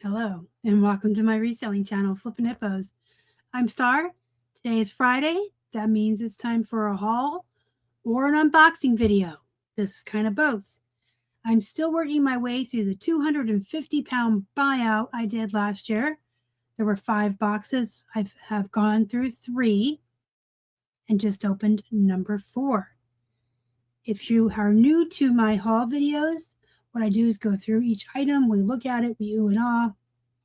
Hello, and welcome to my reselling channel, Flippin' Hippos. I'm Star. Today is Friday. That means it's time for a haul or an unboxing video. This is kind of both. I'm still working my way through the 250-pound buyout I did last year. There were 5 boxes. I have gone through 3 and just opened number 4. If you are new to my haul videos, what I do is go through each item. We look at it, we ooh and ah.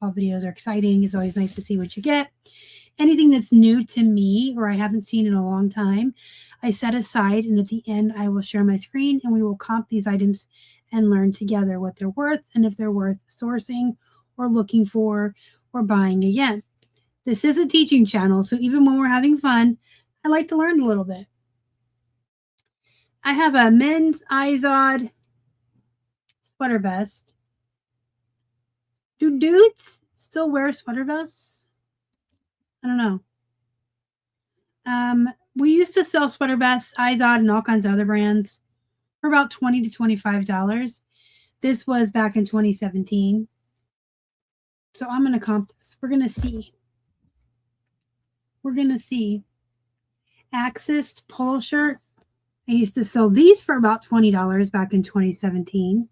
All videos are exciting. It's always nice to see what you get. Anything that's new to me or I haven't seen in a long time, I set aside, and at the end, I will share my screen and we will comp these items and learn together what they're worth and if they're worth sourcing or looking for or buying again. This is a teaching channel, so even when we're having fun, I like to learn a little bit. I have a men's Izod sweater vest. Do dudes still wear sweater vests? I don't know. We used to sell sweater vests, Izod, and all kinds of other brands for about $20 to $25. This was back in 2017. So I'm going to comp this. We're going to see. We're going to see. Axis polo shirt. I used to sell these for about $20 back in 2017.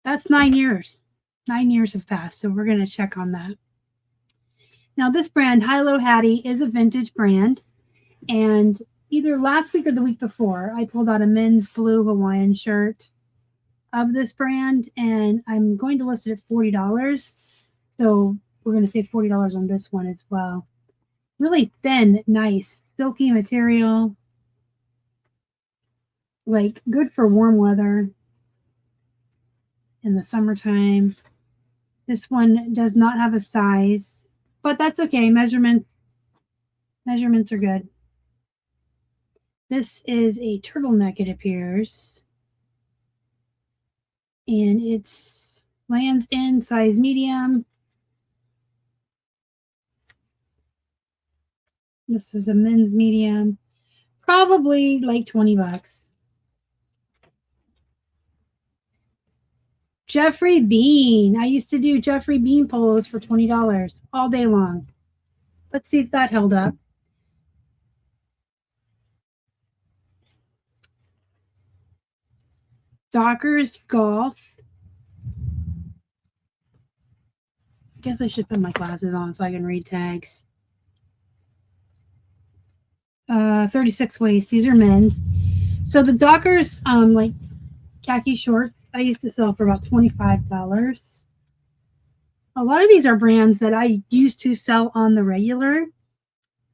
That's 9 years. 9 years have passed, so we're going to check on that. Now, this brand, Hilo Hattie, is a vintage brand, and either last week or the week before, I pulled out a men's blue Hawaiian shirt of this brand, and I'm going to list it at $40, so we're going to save $40 on this one as well. Really thin, nice, silky material, like good for warm weather in the summertime. This one does not have a size, but that's okay. Measurements are good. This is a turtleneck, it appears. And it's Lands End, size medium. This is a men's medium. Probably like 20 bucks. Jeffrey Bean. I used to do Jeffrey Bean polos for $20 all day long. Let's see if that held up. Dockers Golf. I guess I should put my glasses on so I can read tags. 36 waist. These are men's. So the Dockers, like khaki shorts, I used to sell for about $25. A lot of these are brands that I used to sell on the regular,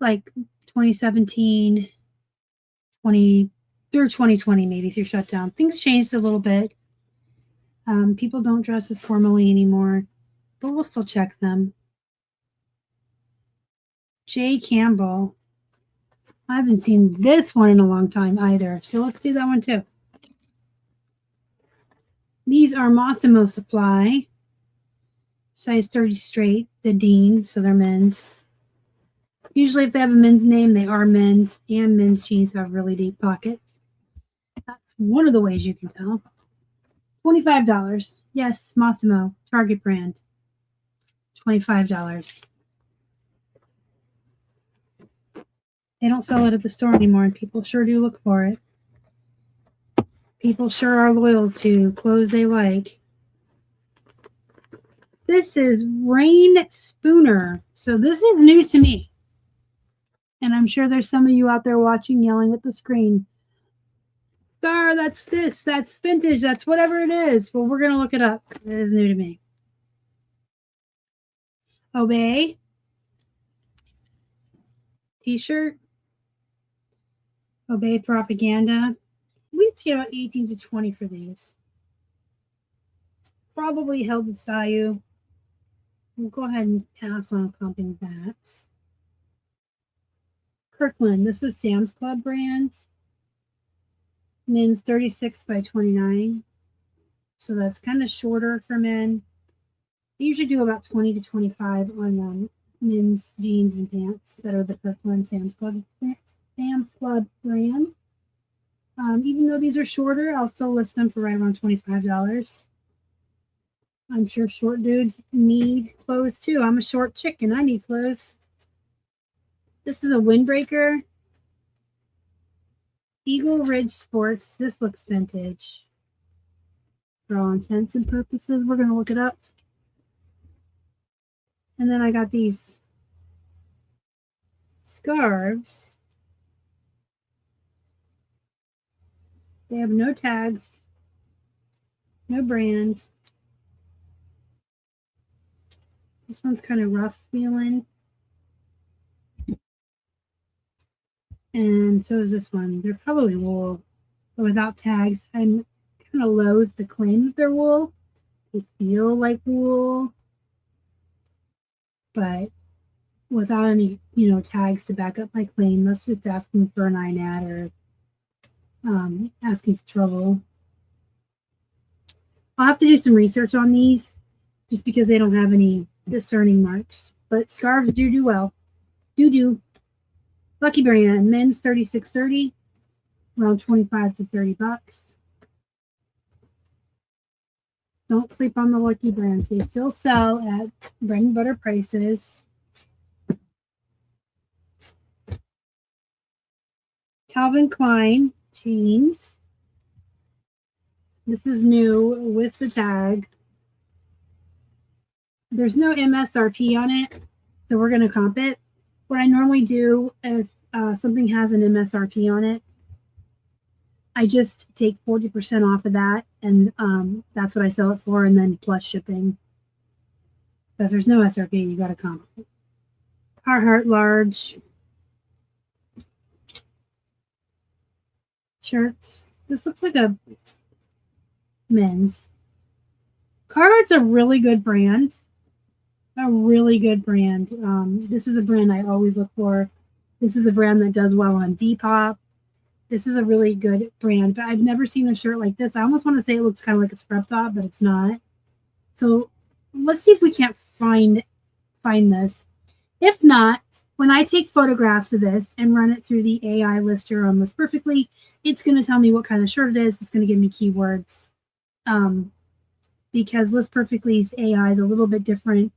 like 2017, 20 through 2020, maybe through shutdown. Things changed a little bit. People don't dress as formally anymore, but we'll still check them. Jay Campbell. I haven't seen this one in a long time either, so let's do that one too. These are Massimo Supply, size 30 straight, the Dean, so they're men's. Usually if they have a men's name, they are men's, and men's jeans have really deep pockets. That's one of the ways you can tell. $25. Yes, Massimo, Target brand. $25. They don't sell it at the store anymore, and people sure do look for it. People sure are loyal to clothes they like. This is Rain Spooner. So this is new to me. And I'm sure there's some of you out there watching yelling at the screen. Star, that's this. That's vintage. That's whatever it is. Well, we're going to look it up. It is new to me. Obey. T-shirt. Obey Propaganda. We used to get about 18 to 20 for these. It's probably held its value. We'll go ahead and pass on comping that. Kirkland. This is Sam's Club brand. Men's 36 by 29. So that's kind of shorter for men. I usually do about 20 to 25 on men's jeans and pants that are the Kirkland Sam's Club brand. Even though these are shorter, I'll still list them for right around $25. I'm sure short dudes need clothes too. I'm a short chick and I need clothes. This is a windbreaker. Eagle Ridge Sports. This looks vintage. For all intents and purposes, we're going to look it up. And then I got these scarves. They have no tags, no brand. This one's kind of rough feeling. And so is this one. They're probably wool, but without tags. I'm kind of loath to claim that they're wool. They feel like wool, but without any, tags to back up my claim. That's just asking for an INAD or asking for trouble. I'll have to do some research on these just because they don't have any discerning marks. But scarves do well. Do. Lucky brand, men's 36.30, around 25 to 30 bucks. Don't sleep on the Lucky brands. They still sell at bread and butter prices. Calvin Klein jeans. This is new with the tag. There's no MSRP on it, so we're going to comp it. What I normally do if something has an MSRP on it, I just take 40% off of that, and that's what I sell it for, and then plus shipping. But if there's no SRP, you got to comp it. Carhartt large shirt. This looks like a men's. Carhartt's a really good brand. This is a brand I always look for. This is a brand that does well on Depop. This is a really good brand, but I've never seen a shirt like this. I almost want to say it looks kind of like a scrub top, but it's not. So let's see if we can't find this. If not, when I take photographs of this and run it through the AI lister on List Perfectly, it's going to tell me what kind of shirt it is. It's going to give me keywords. Because List Perfectly's AI is a little bit different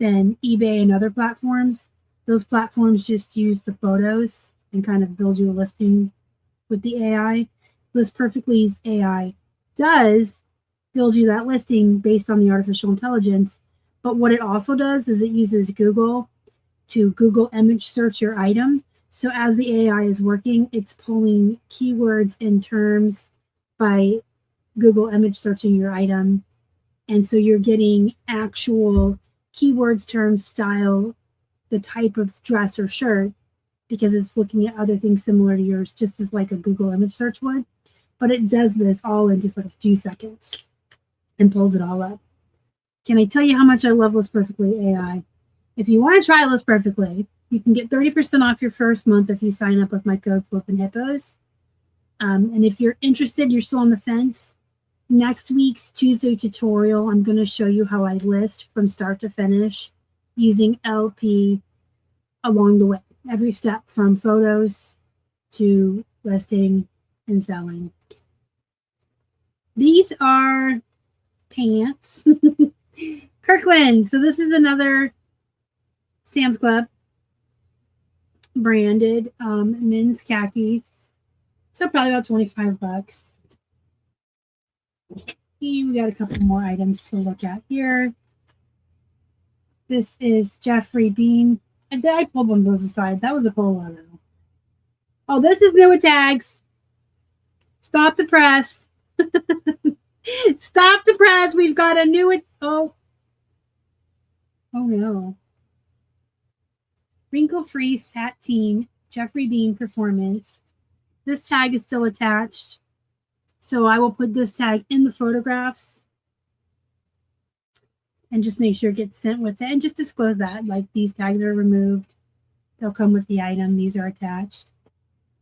than eBay and other platforms. Those platforms just use the photos and kind of build you a listing with the AI. List Perfectly's AI does build you that listing based on the artificial intelligence, but what it also does is it uses Google to Google image search your item. So as the AI is working, it's pulling keywords and terms by Google image searching your item. And so you're getting actual keywords, terms, style, the type of dress or shirt, because it's looking at other things similar to yours, just as like a Google image search would. But it does this all in just like a few seconds and pulls it all up. Can I tell you how much I love List Perfectly AI? If you want to try List Perfectly, you can get 30% off your first month if you sign up with my code flippinhippos. And if you're interested, you're still on the fence, next week's Tuesday tutorial, I'm going to show you how I list from start to finish using LP along the way. Every step from photos to listing and selling. These are pants. Kirkland. So this is another Sam's Club branded men's khakis. So probably about 25 bucks. And we got a couple more items to look at here. This is Jeffrey Bean. I pulled one of those aside. That was a polo logo. Oh, this is new with tags. Stop the press. Stop the press. We've got a new. Oh no. Wrinkle-free sateen Jeffrey Bean performance. This tag is still attached. So I will put this tag in the photographs and just make sure it gets sent with it, and just disclose that, like, these tags are removed. They'll come with the item. These are attached.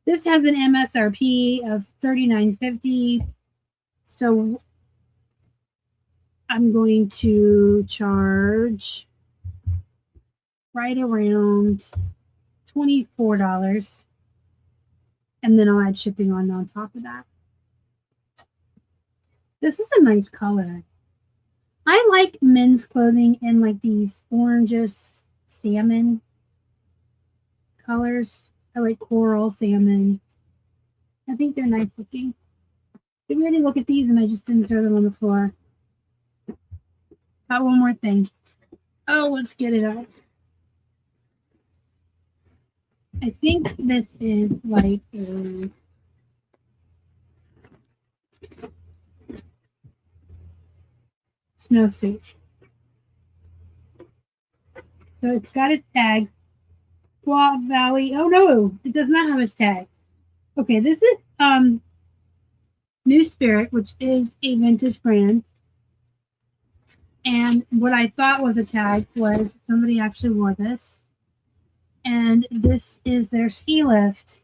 This has an MSRP of $39.50. So I'm going to charge right around $24. And then I'll add shipping on top of that. This is a nice color. I like men's clothing in like these oranges, salmon colors. I like coral, salmon. I think they're nice looking. Did we already look at these and I just didn't throw them on the floor? Got one more thing. Oh, let's get it out. I think this is like a snowsuit. So it's got its tag. Squaw Valley. Oh no, it does not have its tags. Okay, this is New Spirit, which is a vintage brand. And what I thought was a tag was somebody actually wore this. And this is their ski lift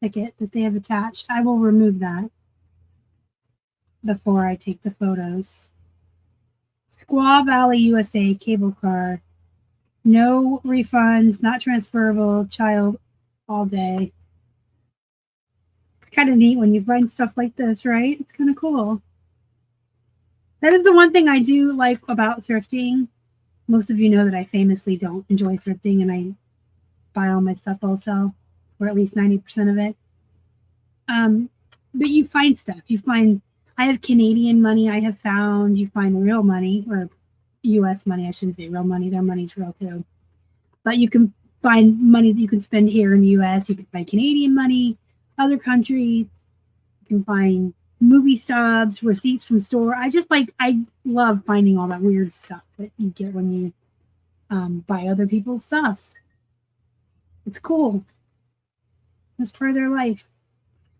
ticket that they have attached. I will remove that before I take the photos. Squaw Valley, USA cable car. No refunds, not transferable, child all day. It's kind of neat when you find stuff like this, right? It's kind of cool. That is the one thing I do like about thrifting. Most of you know that I famously don't enjoy thrifting and I buy all my stuff wholesale, or at least 90% of it. But you find stuff. You find, I have Canadian money I have found. You find real money, or US money. I shouldn't say real money. Their money's real too. But you can find money that you can spend here in the US. You can find Canadian money, other countries. You can find movie stubs, receipts from store. I love finding all that weird stuff that you get when you buy other people's stuff. It's cool. It's part of their life.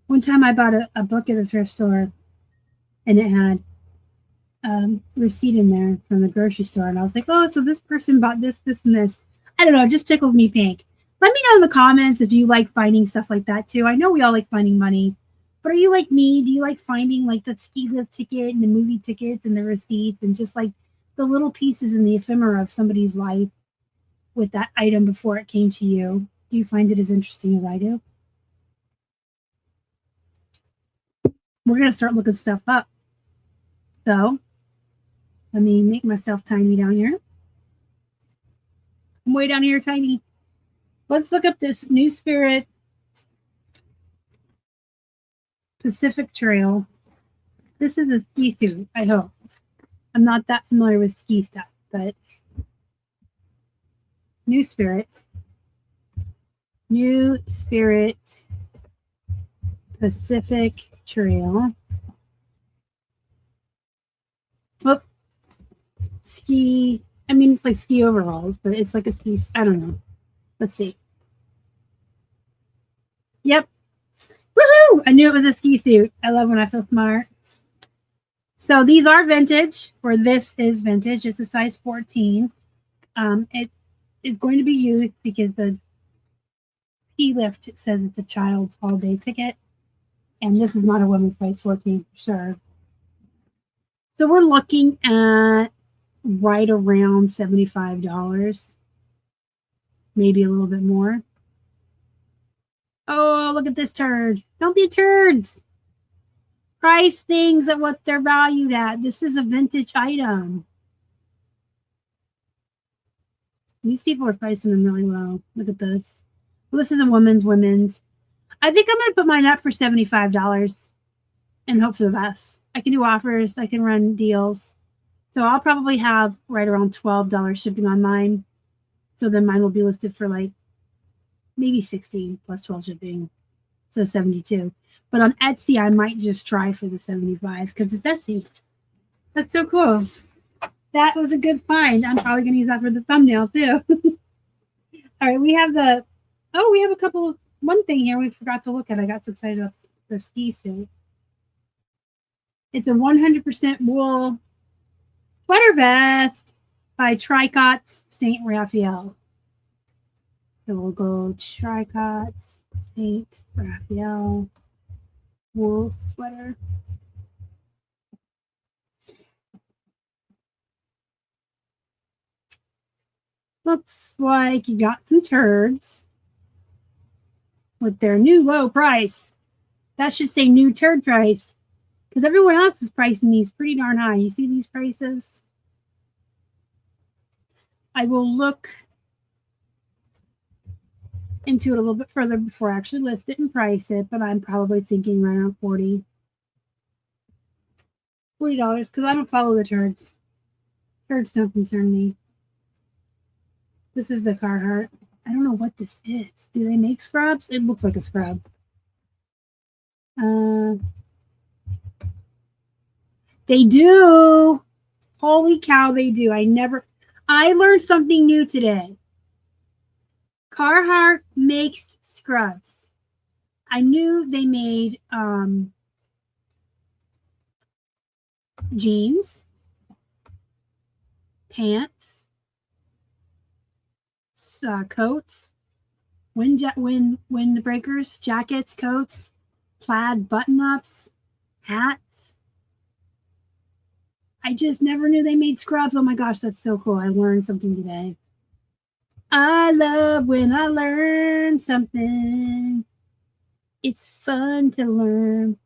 One time I bought a book at a thrift store and it had receipt in there from the grocery store. And I was like, oh, so this person bought this, this, and this. I don't know. It just tickles me pink. Let me know in the comments if you like finding stuff like that too. I know we all like finding money. But are you like me? Do you like finding like the ski lift ticket and the movie tickets and the receipts and just like the little pieces in the ephemera of somebody's life with that item before it came to you? Do you find it as interesting as I do? We're going to start looking stuff up. So let me make myself tiny down here. I'm way down here tiny. Let's look up this New Spirit Pacific Trail. This is a ski suit, I hope. I'm not that familiar with ski stuff, but New Spirit Pacific Trail. Oh, ski. I mean, it's like ski overalls, but it's like a ski. I don't know. Let's see. Yep. Woohoo! I knew it was a ski suit. I love when I feel smart. So these are vintage, or this is vintage. It's a size 14. It is going to be used because the ski lift, it says it's a child's all-day ticket. And this is not a women's size 14 for sure. So we're looking at right around $75. Maybe a little bit more. Oh, look at this turd. Don't be turds. Price things at what they're valued at. This is a vintage item. These people are pricing them really low. Look at this. Well, this is a women's. I think I'm going to put mine up for $75 and hope for the best. I can do offers. I can run deals. So I'll probably have right around $12 shipping on mine. So then mine will be listed for like maybe 60 plus 12 shipping. So 72. But on Etsy, I might just try for the 75 because it's Etsy. That's so cool. That was a good find. I'm probably going to use that for the thumbnail too. All right, we have we have a couple of, one thing here we forgot to look at. I got so excited about the ski suit. It's a 100% wool sweater vest by Tricots St. Raphael. So we'll go Tricots St. Raphael wool sweater. Looks like you got some turds with their new low price. That should say new turd price Because everyone else is pricing these pretty darn high. You see these prices? I will look into it a little bit further before I actually list it and price it, but I'm probably thinking right around $40 because I don't follow the turds. Turds don't concern me. This is the Carhartt. I don't know what this is. Do they make scrubs? It looks like a scrub. They do. Holy cow, they do. I learned something new today. Carhartt makes scrubs. I knew they made jeans, pants, coats, windbreakers, jackets, coats, plaid button-ups, hats. I just never knew they made scrubs. Oh my gosh, that's so cool. I learned something today. I love when I learn something. It's fun to learn.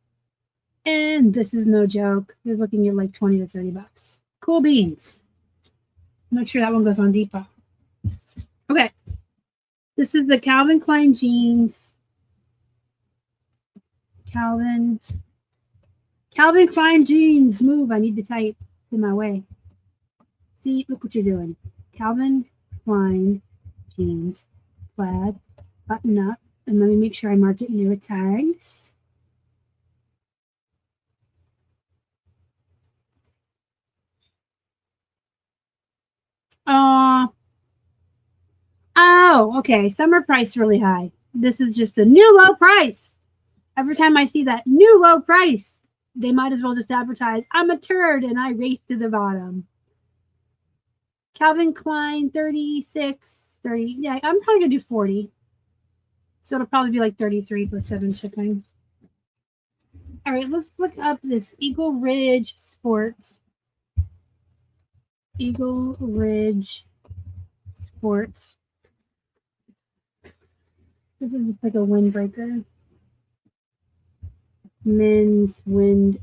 And this is no joke. You're looking at like 20 to 30 bucks. Cool beans. Make sure that one goes on Depot. Okay. This is the Calvin Klein jeans. Calvin Klein jeans. Move. I need to type. It's in my way. See, look what you're doing. Calvin Klein jeans. Plaid. Button up. And let me make sure I mark it near with tags. Oh, okay. Summer price really high. This is just a new low price. Every time I see that new low price, they might as well just advertise, I'm a turd, and I race to the bottom. Calvin Klein, 36, 30. Yeah, I'm probably going to do 40. So it'll probably be like 33 plus 7 shipping. All right, let's look up this Eagle Ridge Sports. Eagle Ridge Sports. This is just like a windbreaker. Men's windbreaker.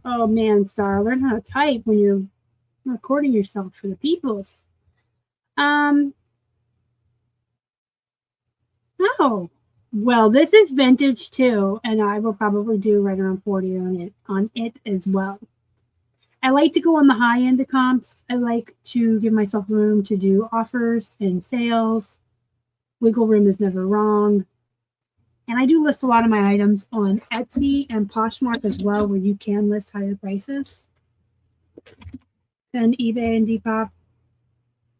Oh man, Star, learn how to type when you're recording yourself for the peoples. Oh, well, this is vintage too, and I will probably do right around 40 on it as well. I like to go on the high end of comps. I like to give myself room to do offers and sales. Wiggle room is never wrong. And I do list a lot of my items on Etsy and Poshmark as well, where you can list higher prices than eBay and Depop.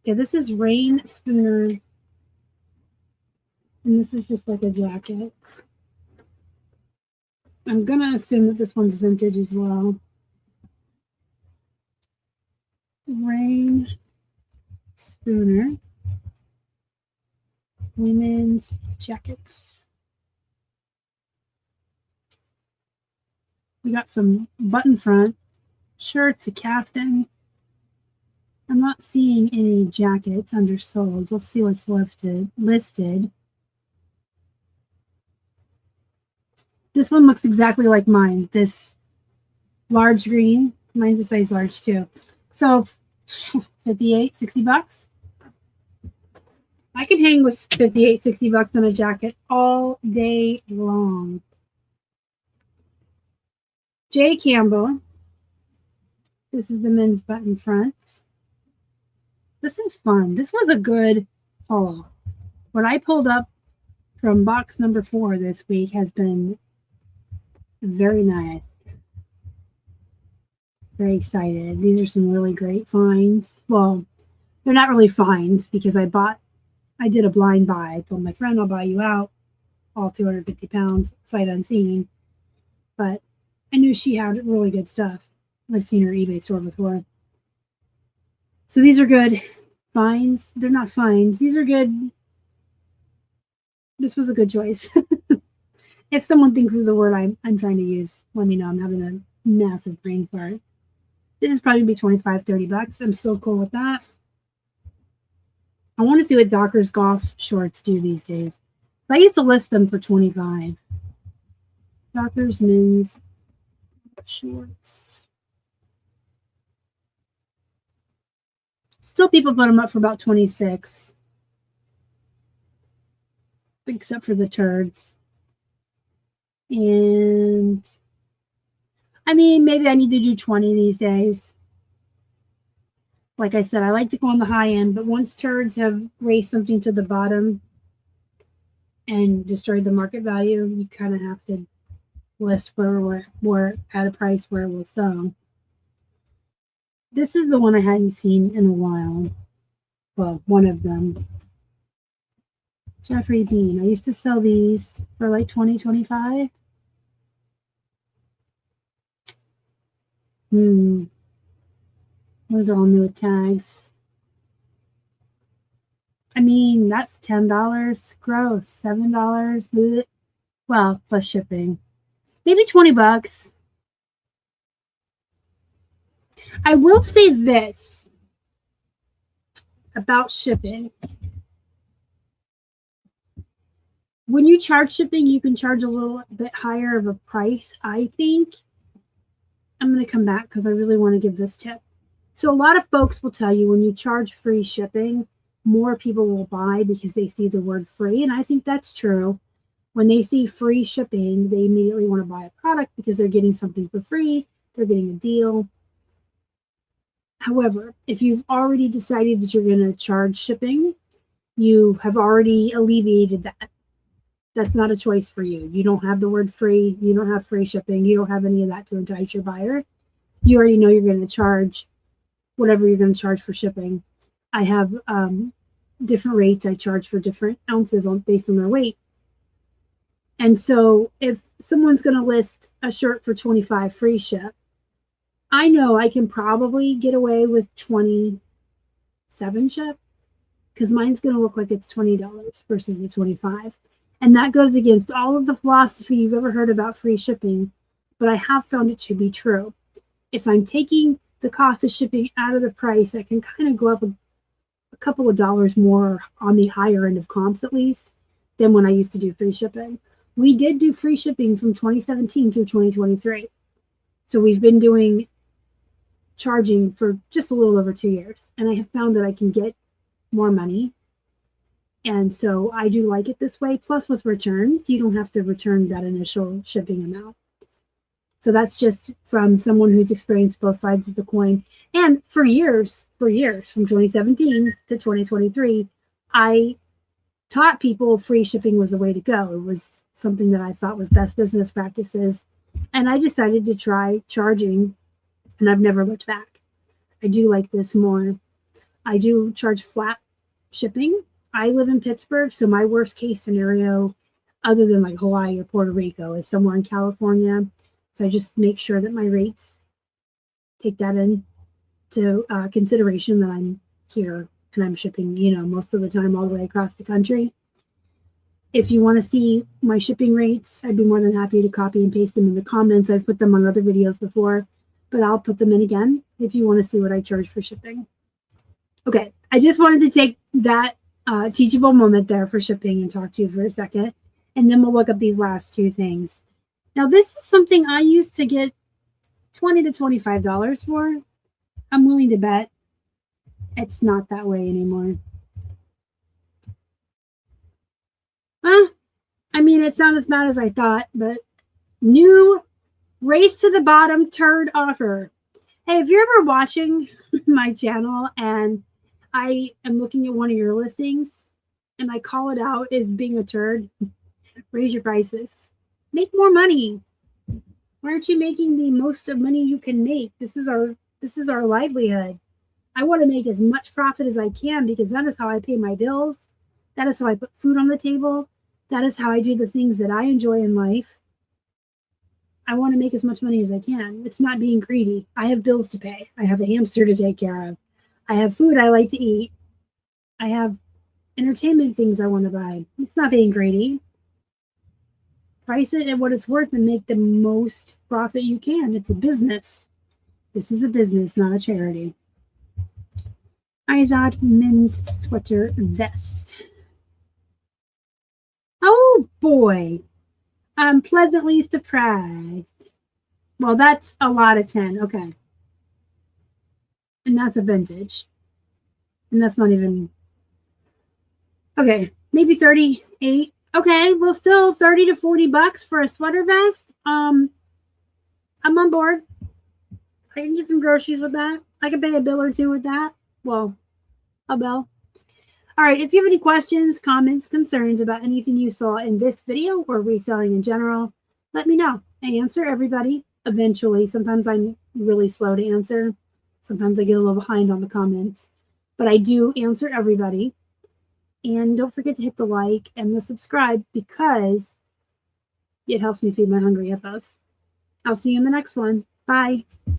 Yeah, this is Rain Spooner. And this is just like a jacket. I'm going to assume that this one's vintage as well. Rain Spooner. Women's jackets. We got some button front shirts, a caftan. I'm not seeing any jackets undersold. Let's see what's listed. This one looks exactly like mine. This large green. Mine's a size large too. So 58, 60 bucks. I can hang with 58, 60 bucks on a jacket all day long. J. Campbell. This is the men's button front. This is fun. This was a good haul. What I pulled up from box number 4 this week has been very nice. Very excited. These are some really great finds. Well, they're not really finds because I did a blind buy. I told my friend I'll buy you out all 250 pounds sight unseen. But I knew she had really good stuff. I've seen her eBay store before. So these are good finds. They're not finds. These are good. This was a good choice. If someone thinks of the word I'm trying to use, let me know. I'm having a massive brain fart. This is probably be 25, 30 bucks. I'm still cool with that. I want to see what Dockers golf shorts do these days. I used to list them for 25. Dockers men's shorts. Still people put them up for about 26. Except for the turds. And I mean, maybe I need to do 20 these days. Like I said, I like to go on the high end, but once turds have raised something to the bottom and destroyed the market value, you kind of have to list where we're at a price where it will sell. This is the one I hadn't seen in a while. Well, one of them. Jeffrey Bean. I used to sell these for like $20, $25. Those are all new with tags. I mean, that's $10. Gross. $7. Well, plus shipping. Maybe $20. I will say this about shipping. When you charge shipping, you can charge a little bit higher of a price, I think. I'm going to come back because I really want to give this tip. So a lot of folks will tell you when you charge free shipping, more people will buy because they see the word free. And I think that's true. When they see free shipping, they immediately want to buy a product because they're getting something for free. They're getting a deal. However, if you've already decided that you're going to charge shipping, you have already alleviated that. That's not a choice for you. You don't have the word free. You don't have free shipping. You don't have any of that to entice your buyer. You already know you're going to charge whatever you're going to charge for shipping. I have different rates I charge for different ounces based on their weight. And so if someone's going to list a shirt for $25 free ship, I know I can probably get away with $27 ship because mine's going to look like it's $20 versus the $25. And that goes against all of the philosophy you've ever heard about free shipping, but I have found it to be true. If I'm taking the cost of shipping out of the price, I can kind of go up a couple of dollars more on the higher end of comps, at least, than when I used to do free shipping. We did do free shipping from 2017 to 2023. So we've been doing charging for just a little over 2 years. And I have found that I can get more money. And so I do like it this way. Plus with returns, you don't have to return that initial shipping amount. So that's just from someone who's experienced both sides of the coin. And for years, from 2017 to 2023, I taught people free shipping was the way to go. It was something that I thought was best business practices. And I decided to try charging, and I've never looked back. I do like this more. I do charge flat shipping. I live in Pittsburgh, so my worst case scenario, other than like Hawaii or Puerto Rico, is somewhere in California. So I just make sure that my rates take that into consideration that I'm here and I'm shipping, most of the time all the way across the country. If you want to see my shipping rates, I'd be more than happy to copy and paste them in the comments. I've put them on other videos before, but I'll put them in again if you want to see what I charge for shipping. Okay, I just wanted to take that teachable moment there for shipping and talk to you for a second, and then we'll look up these last two things. Now, this is something I used to get $20 to $25 for. I'm willing to bet it's not that way anymore. Well, I mean, it's not as bad as I thought, but new race to the bottom turd offer. Hey, if you're ever watching my channel and I am looking at one of your listings and I call it out as being a turd, raise your prices. Make more money. Why aren't you making the most of money you can make? This is our livelihood. I want to make as much profit as I can because that is how I pay my bills. That is how I put food on the table. That is how I do the things that I enjoy in life. I want to make as much money as I can. It's not being greedy. I have bills to pay. I have a hamster to take care of. I have food I like to eat. I have entertainment things I want to buy. It's not being greedy. Price it at what it's worth and make the most profit you can. It's a business. This is a business, not a charity. Izod men's sweater vest. Oh boy. I'm pleasantly surprised. Well, that's a lot of 10. Okay. And that's a vintage. And that's not even... Okay, maybe 38. Okay, well, still 30 to 40 bucks for a sweater vest. I'm on board. I can get some groceries with that. I can pay a bill or two with that. Well, a bill. All right, if you have any questions, comments, concerns about anything you saw in this video or reselling in general, let me know. I answer everybody eventually. Sometimes I'm really slow to answer. Sometimes I get a little behind on the comments. But I do answer everybody. And don't forget to hit the like and the subscribe because it helps me feed my hungry hippos. I'll see you in the next one. Bye.